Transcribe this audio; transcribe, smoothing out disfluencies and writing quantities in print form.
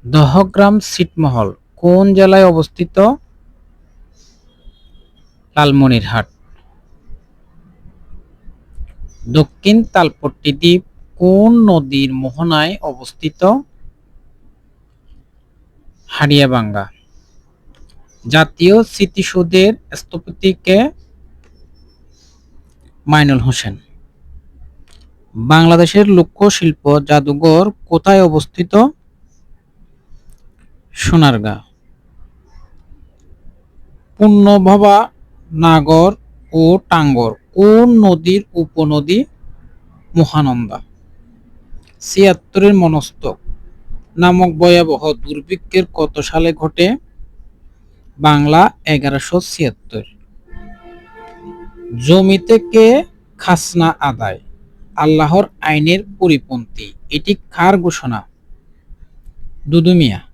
দহগ্রাম ছিটমহল কোন জেলায় অবস্থিত? লালমনিরহাট। দক্ষিণ তালপট্টি দ্বীপ কোন নদীর মোহনায় অবস্থিত? হাড়িয়াভাঙ্গা। জাতীয় স্মৃতিসৌধের স্থপতি কে? মাইনুল হোসেন। বাংলাদেশের লোকশিল্প জাদুঘর কোথায় অবস্থিত? সোনারগাঁ। পূর্ণভবা, নাগর ও টাঙ্গর কোন নদীর উপনদী? মহানন্দা। ৭৬-এর মনস্তক নামক ভয়াবহ দুর্ভিক্ষের কত সালে ঘটে? বাংলা ১১৭৬। জমি থেকে খাজনা আদায় আল্লাহর আইনের পরিপন্থী, এটি কার ঘোষণা? দুদু মিয়া।